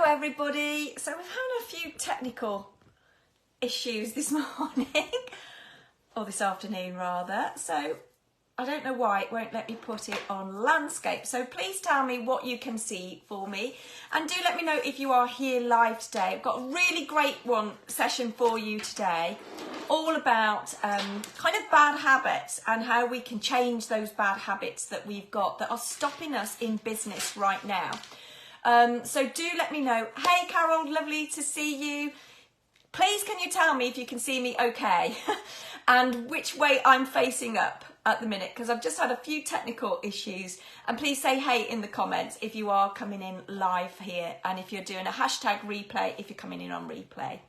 everybody. So we've had a few technical issues this morning, or this afternoon rather. So I don't know why it won't let me put it on landscape. So please tell me what you can see for me. And do let me know if you are here live today. I've got a really great session for you today, all about kind of bad habits and how we can change those bad habits that we've got that are stopping us in business right now. So do let me know. Hey Carol, lovely to see you. Please can you tell me if you can see me okay and which way I'm facing up at the minute, because I've just had a few technical issues. And please say hey in the comments if you are coming in live here, and if you're doing a hashtag replay if you're coming in on replay.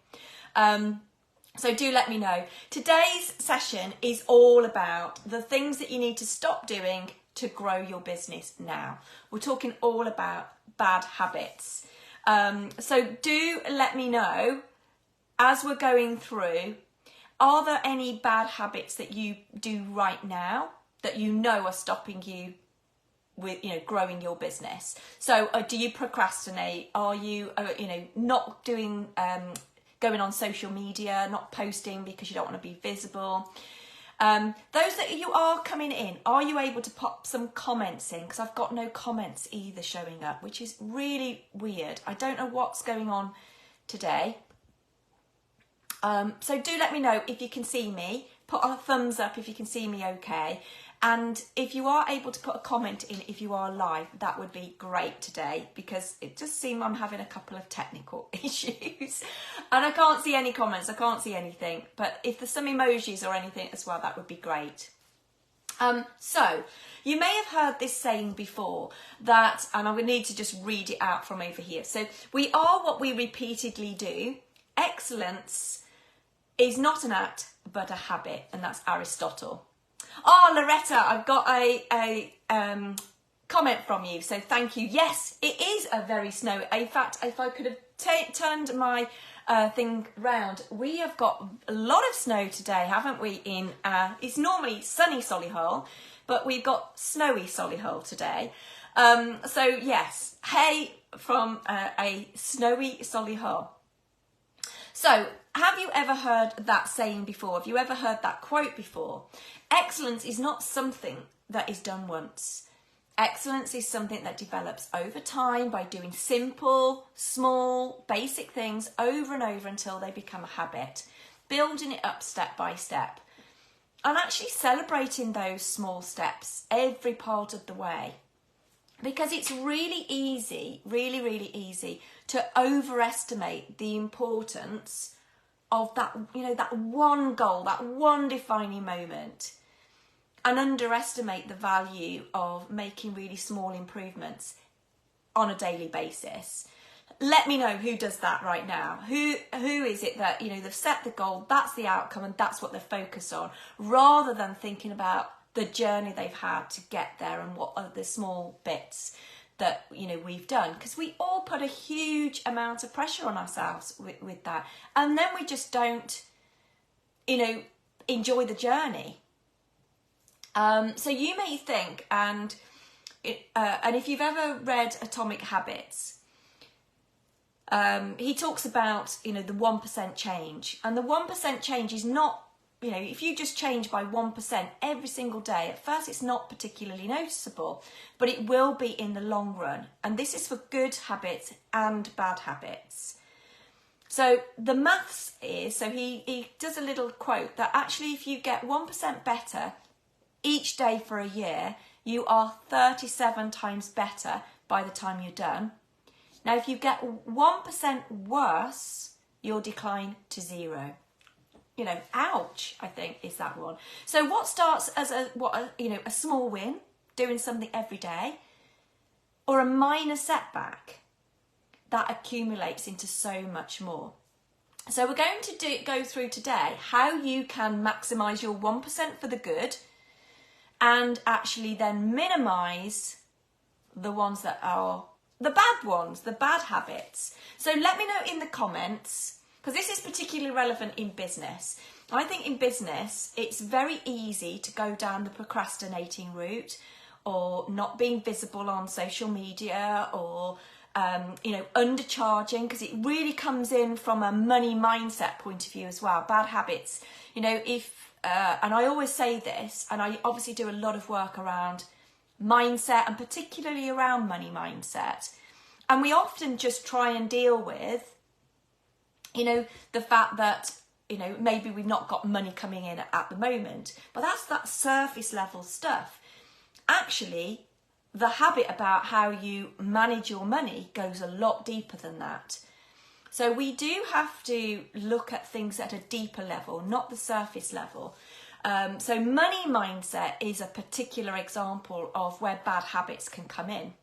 So do let me know. Today's session is all about the things that you need to stop doing to grow your business now. We're talking all about bad habits. So do let me know as we're going through, are there any bad habits that you do right now that you know are stopping you with, growing your business? So do you procrastinate? Are you, not doing, going on social media, not posting because you don't want to be visible? Those that you are coming in, are you able to pop some comments in? Because I've got no comments either showing up, which is really weird. I don't know what's going on today. So do let me know if you can see me. Put a thumbs up if you can see me okay. And if you are able to put a comment in if you are live, that would be great today, because it just seems I'm having a couple of technical issues. And I can't see any comments, I can't see anything. But if there's some emojis or anything as well, that would be great. So you may have heard this saying before that, and I'm going to need to just read it out from over here. So we are what we repeatedly do. Excellence is not an act, but a habit. And that's Aristotle. Oh, Loretta, I've got a comment from you, so thank you. Yes, it is a very snowy. In fact, if I could have turned my thing round, we have got a lot of snow today, haven't we? It's normally sunny Solihull, but we've got snowy Solihull today. So yes, hey from a snowy Solihull. So, have you ever heard that saying before? Have you ever heard that quote before? Excellence is not something that is done once. Excellence is something that develops over time by doing simple, small, basic things over and over until they become a habit, building it up step by step, and actually celebrating those small steps every part of the way. Because it's really easy, really, really easy to overestimate the importance of that, that one goal, that one defining moment, and underestimate the value of making really small improvements on a daily basis. Let me know who does that right now. Who is it that, they've set the goal, that's the outcome, and that's what they're focused on, rather than thinking about the journey they've had to get there and what are the small bits that we've done, because we all put a huge amount of pressure on ourselves with that, and then we just don't enjoy the journey. So you may think, and if you've ever read Atomic Habits, he talks about the 1% change, and the 1% change is not, if you just change by 1% every single day, at first it's not particularly noticeable, but it will be in the long run. And this is for good habits and bad habits. So the maths is, so he does a little quote that actually if you get 1% better each day for a year, you are 37 times better by the time you're done. Now, if you get 1% worse, you'll decline to 0. Ouch, I think is that one. So what starts as a small win, doing something every day, or a minor setback, that accumulates into so much more. So we're going to go through today how you can maximise your 1% for the good, and actually then minimise the ones that are the bad ones, the bad habits. So let me know in the comments, because this is particularly relevant in business. I think in business, it's very easy to go down the procrastinating route, or not being visible on social media, or you know, undercharging, because it really comes in from a money mindset point of view as well. Bad habits, you know, if, and I always say this, and I obviously do a lot of work around mindset and particularly around money mindset. And we often just try and deal with, you know, the fact that, you know, maybe we've not got money coming in at the moment, but that's that surface level stuff. Actually, the habit about how you manage your money goes a lot deeper than that. So we do have to look at things at a deeper level, not the surface level. So money mindset is a particular example of where bad habits can come in.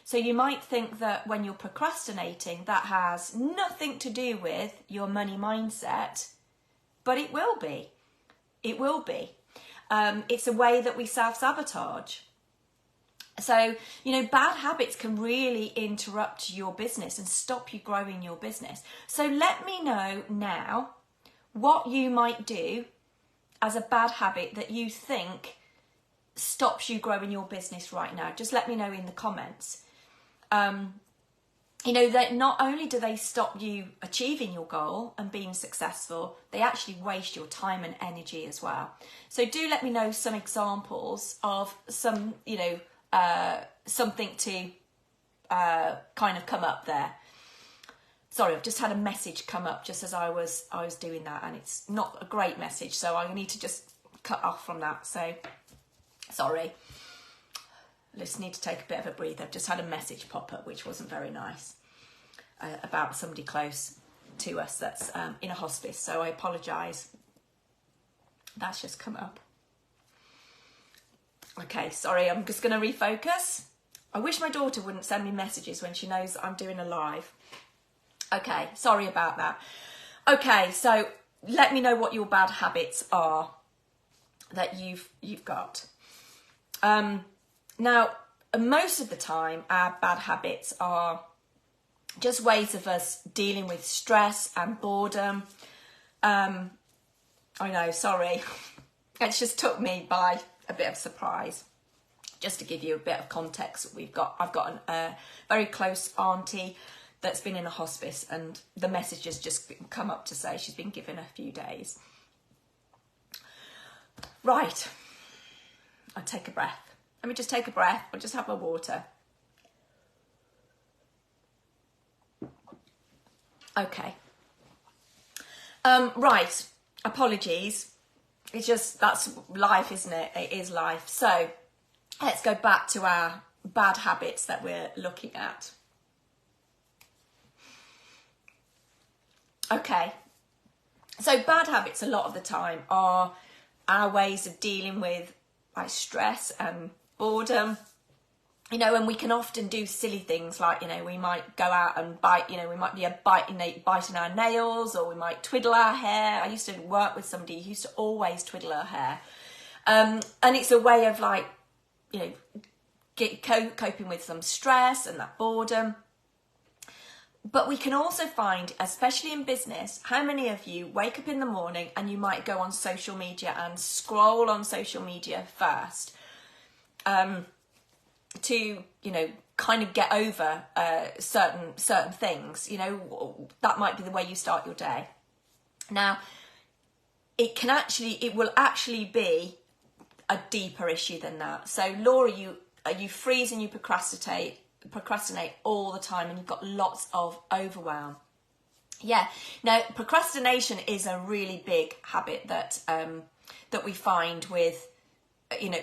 So you might think that when you're procrastinating, that has nothing to do with your money mindset, but it will be. It will be. It's a way that we self-sabotage. So, you know, bad habits can really interrupt your business and stop you growing your business. So let me know now what you might do as a bad habit that you think stops you growing your business right now. Just let me know in the comments. You know, that not only do they stop you achieving your goal and being successful, they actually waste your time and energy as well. So do let me know some examples of some, you know, something to kind of come up there. Sorry, I've just had a message come up just as I was doing that, and it's not a great message, so I need to just cut off from that. So sorry. Just need to take a bit of a breather. I've just had a message pop up, which wasn't very nice, about somebody close to us that's in a hospice. So I apologise. That's just come up. Okay, sorry, I'm just going to refocus. I wish my daughter wouldn't send me messages when she knows that I'm doing a live. Okay, sorry about that. Okay, so let me know what your bad habits are that you've got. Now, most of the time, our bad habits are just ways of us dealing with stress and boredom. I know, sorry. It just took me by a bit of surprise. Just to give you a bit of context, I've got a very close auntie that's been in a hospice, and the message has just come up to say she's been given a few days. Right, I'll take a breath. Let me just take a breath. I'll just have my water. Okay. Right, apologies. It's just, that's life, isn't it? It is life. So let's go back to our bad habits that we're looking at. Okay. So bad habits a lot of the time are our ways of dealing with like stress and boredom, you know, and we can often do silly things like, you know, we might go out and bite, you know, we might be biting our nails, or we might twiddle our hair. I used to work with somebody who used to always twiddle her hair. And it's a way of like, you know, coping with some stress and that boredom. But we can also find, especially in business, how many of you wake up in the morning and you might go on social media and scroll on social media first, to, you know, kind of get over certain things. You know, that might be the way you start your day. Now, it will actually be a deeper issue than that. So Laura, you freeze and you procrastinate all the time, and you've got lots of overwhelm. Yeah. Now, procrastination is a really big habit that that we find with, you know,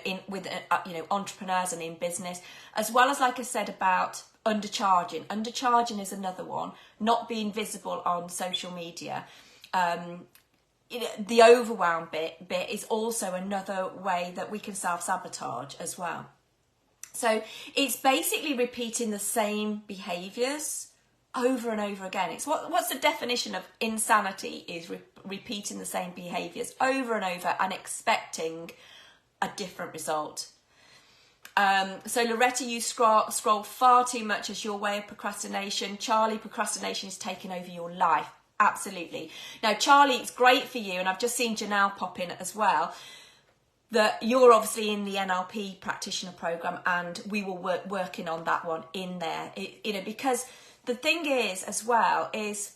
entrepreneurs and in business, as well as, like I said, about undercharging. Undercharging is another one. Not being visible on social media. The overwhelm bit is also another way that we can self-sabotage as well. So it's basically repeating the same behaviours over and over again. It's what's the definition of insanity is repeating the same behaviours over and over and expecting a different result. So Loretta, you scroll far too much as your way of procrastination. Charlie, procrastination is taking over your life. Absolutely. Now, Charlie, it's great for you, and I've just seen Janelle pop in as well. that you're obviously in the NLP practitioner program, and we will working on that one in there, because the thing is as well is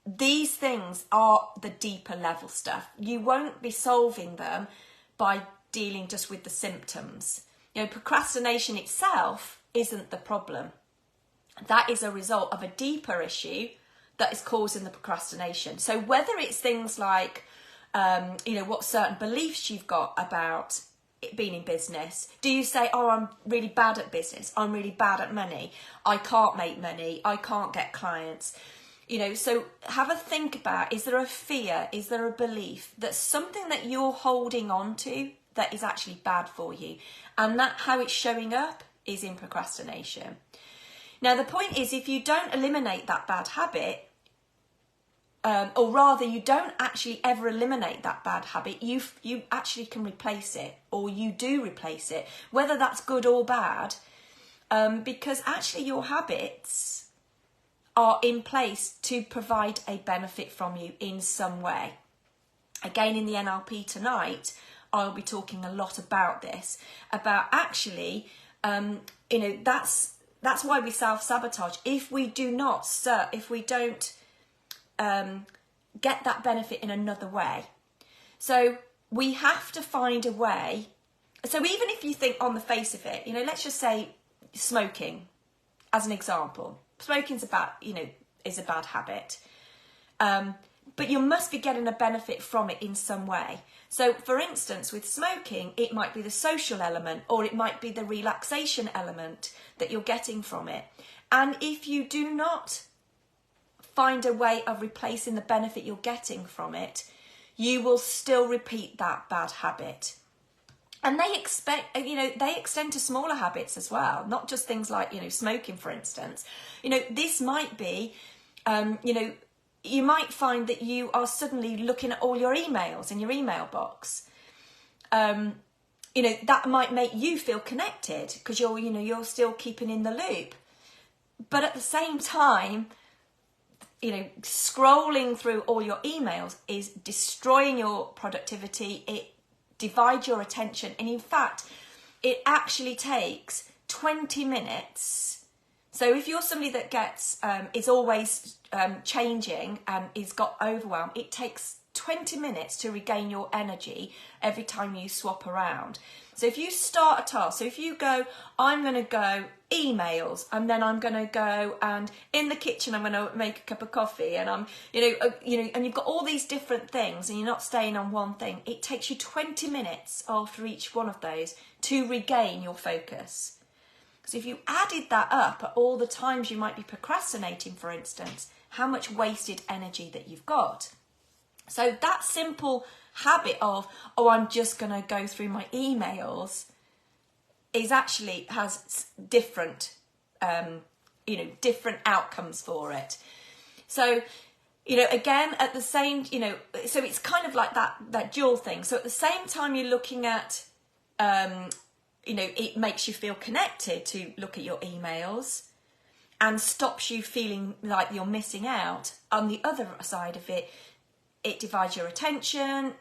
these things are the deeper level stuff. You won't be solving them by dealing just with the symptoms. Procrastination itself isn't the problem. That is a result of a deeper issue that is causing the procrastination. So whether it's things like, what certain beliefs you've got about it being in business. Do you say, oh, I'm really bad at business. I'm really bad at money. I can't make money. I can't get clients. So have a think about, is there a fear? Is there a belief that something that you're holding on to that is actually bad for you? And that how it's showing up is in procrastination. Now, the point is, if you don't eliminate that bad habit, or rather you don't actually ever eliminate that bad habit, you actually can replace it, or you do replace it, whether that's good or bad, because actually your habits are in place to provide a benefit from you in some way. Again, in the NLP tonight, I'll be talking a lot about this, about actually, that's why we self-sabotage. If we don't get that benefit in another way. So we have to find a way. So even if you think on the face of it, let's just say smoking as an example. Smoking's is a bad habit. But you must be getting a benefit from it in some way. So for instance, with smoking, it might be the social element, or it might be the relaxation element that you're getting from it. And if you do not find a way of replacing the benefit you're getting from it, you will still repeat that bad habit. And they extend to smaller habits as well, not just things like, smoking, for instance. This might be, you might find that you are suddenly looking at all your emails in your email box. That might make you feel connected because you're still keeping in the loop. But at the same time, scrolling through all your emails is destroying your productivity. It divides your attention. And in fact, it actually takes 20 minutes. So if you're somebody that is always changing and is got overwhelmed, it takes 20 minutes to regain your energy every time you swap around. So if you start a task, so if you go, I'm going to go emails, and then I'm going to go and in the kitchen I'm going to make a cup of coffee, and I'm, and you've got all these different things, and you're not staying on one thing. It takes you 20 minutes after each one of those to regain your focus. So if you added that up at all the times you might be procrastinating, for instance, how much wasted energy that you've got. So that simple habit of, oh, I'm just going to go through my emails has different, different outcomes for it. So, again, at the same, so it's kind of like that dual thing. So at the same time you're looking at, it makes you feel connected to look at your emails and stops you feeling like you're missing out. On the other side of it, it divides your attention,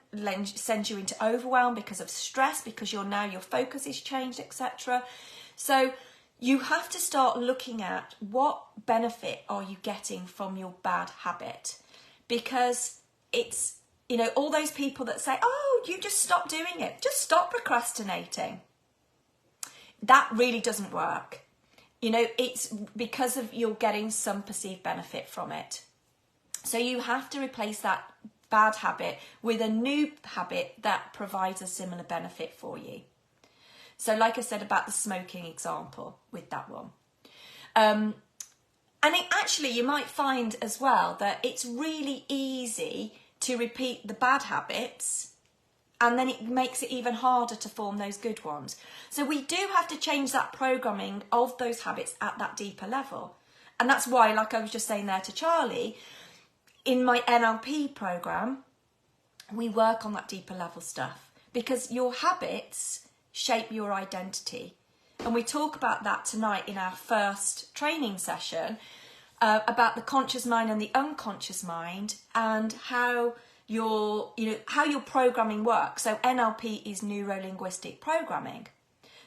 sends you into overwhelm because of stress, because your focus is changed, etc. So you have to start looking at what benefit are you getting from your bad habit, because it's, all those people that say, oh, you just stop doing it, just stop procrastinating. That really doesn't work. It's because of you're getting some perceived benefit from it. So you have to replace that bad habit with a new habit that provides a similar benefit for you. So like I said about the smoking example with that one. And you might find as well that it's really easy to repeat the bad habits, and then it makes it even harder to form those good ones. So we do have to change that programming of those habits at that deeper level. And that's why, like I was just saying there to Charlie, in my NLP program, we work on that deeper level stuff, because your habits shape your identity. And we talk about that tonight in our first training session, about the conscious mind and the unconscious mind, and how, how your programming works. So NLP is neuro-linguistic programming.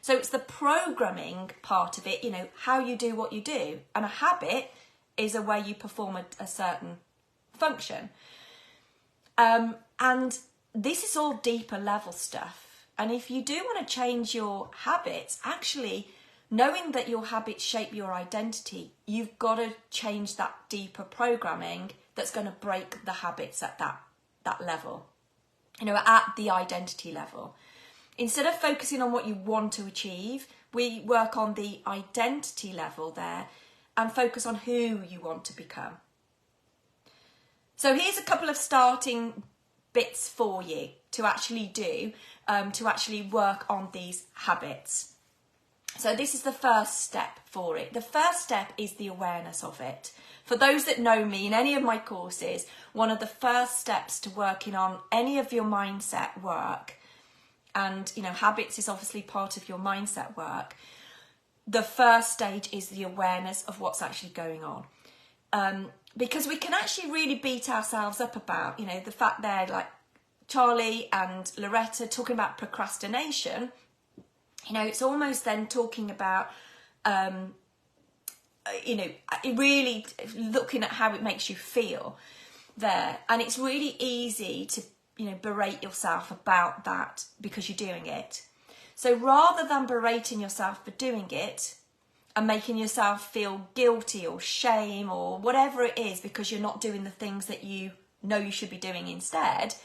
So it's the programming part of it, how you do what you do. And a habit is a way you perform a certain function. And this is all deeper level stuff. And if you do want to change your habits, actually knowing that your habits shape your identity, you've got to change that deeper programming that's going to break the habits at that level, at the identity level. Instead of focusing on what you want to achieve, we work on the identity level there and focus on who you want to become. So here's a couple of starting bits for you to actually do, to actually work on these habits. So this is the first step for it. The first step is the awareness of it. For those that know me in any of my courses, one of the first steps to working on any of your mindset work, and habits is obviously part of your mindset work, the first stage is the awareness of what's actually going on. Because we can actually really beat ourselves up about, the fact they're like Charlie and Loretta talking about procrastination. It's almost then talking about, really looking at how it makes you feel there. And it's really easy to, berate yourself about that because you're doing it. So rather than berating yourself for doing it and making yourself feel guilty or shame or whatever it is because you're not doing the things that you know you should be doing instead,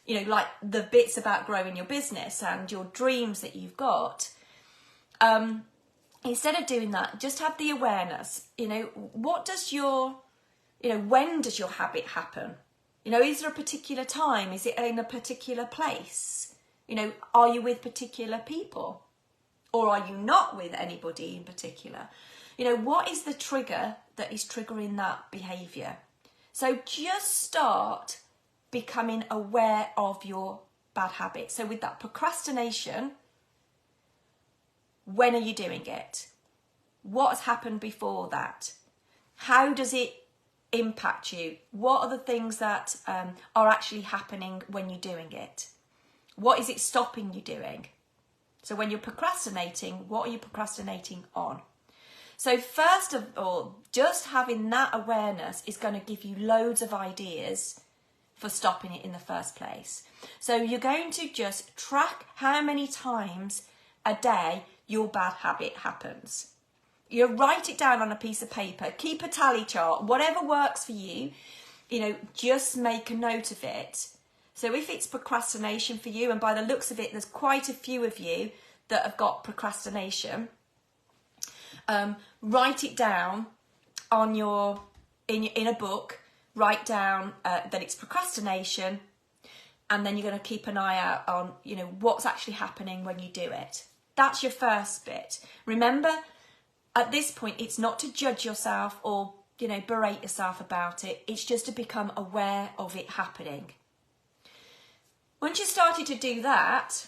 like the bits about growing your business and your dreams that you've got, instead of doing that, just have the awareness, what does when does your habit happen? Is there a particular time? Is it in a particular place? Are you with particular people? Or are you not with anybody in particular? What is the trigger that is triggering that behaviour? So just start becoming aware of your bad habits. So with that procrastination, when are you doing it? What has happened before that? How does it impact you? What are the things that are actually happening when you're doing it? What is it stopping you doing? So when you're procrastinating, what are you procrastinating on? So first of all, just having that awareness is going to give you loads of ideas for stopping it in the first place. So you're going to just track how many times a day your bad habit happens. You write it down on a piece of paper, keep a tally chart, whatever works for you, just make a note of it. So if it's procrastination for you, and by the looks of it, there's quite a few of you that have got procrastination, write it down on in a book, write down that it's procrastination, and then you're going to keep an eye out on, what's actually happening when you do it. That's your first bit. Remember, at this point, it's not to judge yourself or, berate yourself about it. It's just to become aware of it happening. Once you started to do that,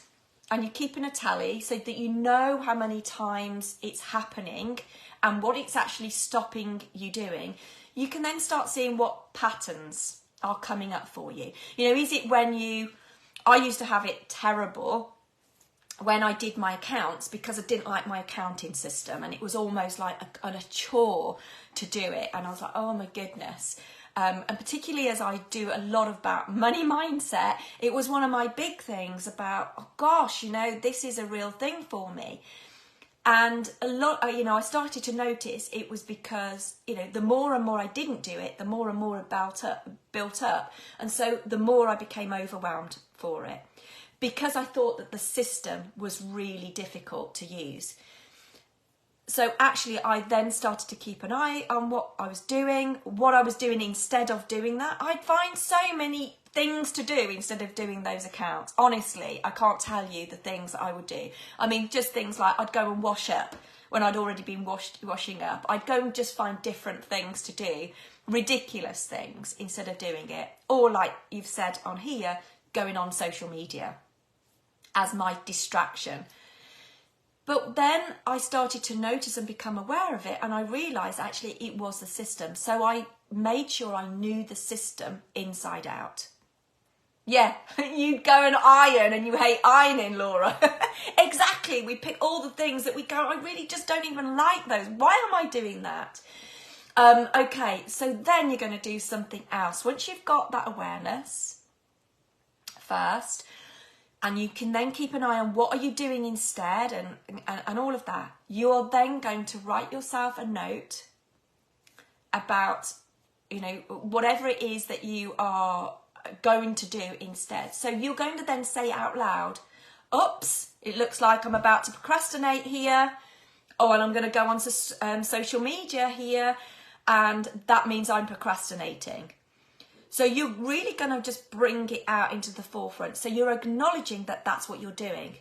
and you're keeping a tally so that you know how many times it's happening and what it's actually stopping you doing, you can then start seeing what patterns are coming up for you. Is it when I used to have it terrible when I did my accounts because I didn't like my accounting system, and it was almost like a chore to do it. And I was like, oh my goodness. And particularly as I do a lot about money mindset, it was one of my big things about, oh gosh, this is a real thing for me. And a lot, I started to notice it was because, the more and more I didn't do it, the more and more it built up. And so the more I became overwhelmed for it, because I thought that the system was really difficult to use. So actually, I then started to keep an eye on what I was doing instead of doing that. I'd find so many things to do instead of doing those accounts. Honestly, I can't tell you the things that I would do. I mean, just things like I'd go and wash up when I'd already been washing up. I'd go and just find different things to do, ridiculous things, instead of doing it. Or like you've said on here, going on social media as my distraction. But then I started to notice and become aware of it, and I realised actually it was the system. So I made sure I knew the system inside out. Yeah, you go and iron and you hate ironing, Laura. Exactly. We pick all the things that we go, I really just don't even like those. Why am I doing that? Okay, so then you're going to do something else. Once you've got that awareness first, and you can then keep an eye on what are you doing instead and all of that, you're then going to write yourself a note about, you know, whatever it is that you are going to do instead. So you're going to then say out loud, oops, it looks like I'm about to procrastinate here. Oh, and I'm going to go onto social media here, and that means I'm procrastinating. So you're really going to just bring it out into the forefront. So you're acknowledging that that's what you're doing.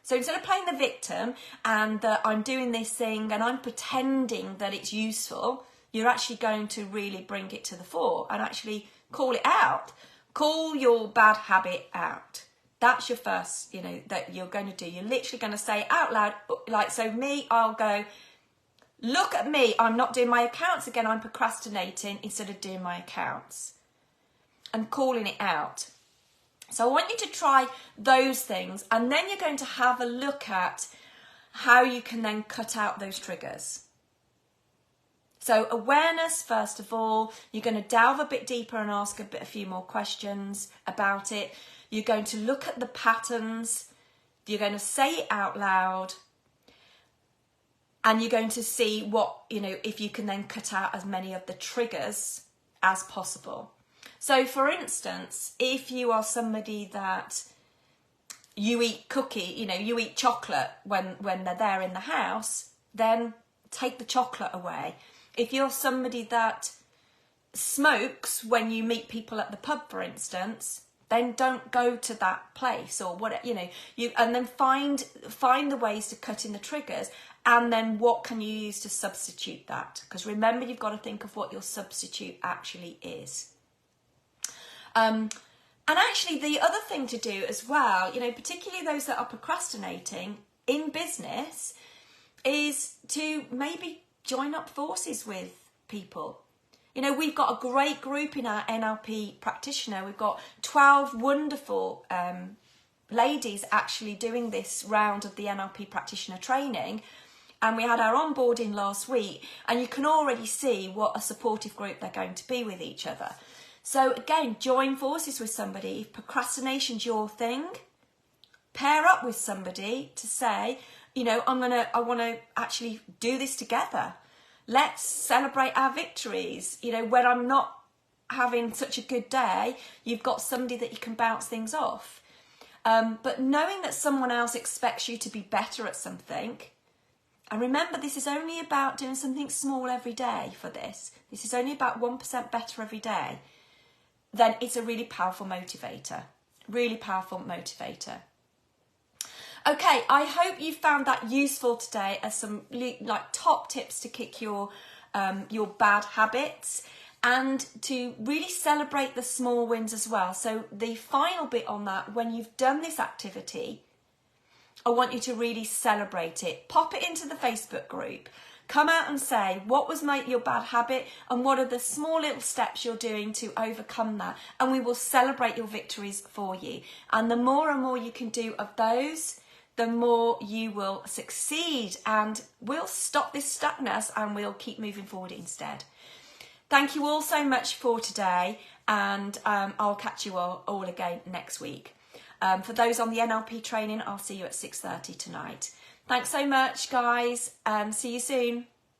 So instead of playing the victim and that I'm doing this thing and I'm pretending that it's useful, you're actually going to really bring it to the fore and actually call it out. Call your bad habit out. That's your first, you know, that you're going to do. You're literally going to say out loud, like, so me, I'll go, look at me, I'm not doing my accounts again, I'm procrastinating instead of doing my accounts. And calling it out. So I want you to try those things, and then you're going to have a look at how you can then cut out those triggers. So awareness, first of all, you're going to delve a bit deeper and ask a few more questions about it. You're going to look at the patterns, you're going to say it out loud, and you're going to see what, you know, if you can then cut out as many of the triggers as possible. So for instance, if you are somebody that you eat you eat chocolate when they're there in the house, then take the chocolate away. If you're somebody that smokes when you meet people at the pub, for instance, then don't go to that place or what, and then find the ways to cut in the triggers, and then what can you use to substitute that? Because remember, you've got to think of what your substitute actually is. And actually the other thing to do as well, particularly those that are procrastinating in business, is to maybe join up forces with people. We've got a great group in our NLP practitioner. We've got 12 wonderful ladies actually doing this round of the NLP practitioner training. And we had our onboarding last week, and you can already see what a supportive group they're going to be with each other. So again, join forces with somebody. If procrastination's your thing, pair up with somebody to say, I want to actually do this together. Let's celebrate our victories. When I'm not having such a good day, you've got somebody that you can bounce things off. But knowing that someone else expects you to be better at something, and remember, this is only about doing something small every day for this. This is only about 1% better every day. Then it's a really powerful motivator. Really powerful motivator. Okay, I hope you found that useful today as some top tips to kick your bad habits and to really celebrate the small wins as well. So the final bit on that, when you've done this activity, I want you to really celebrate it. Pop it into the Facebook group. Come out and say, what was your bad habit and what are the small little steps you're doing to overcome that? And we will celebrate your victories for you. And the more and more you can do of those, the more you will succeed, and we'll stop this stuckness and we'll keep moving forward instead. Thank you all so much for today, and I'll catch you all again next week. For those on the NLP training, I'll see you at 6:30 tonight. Thanks so much, guys. See you soon.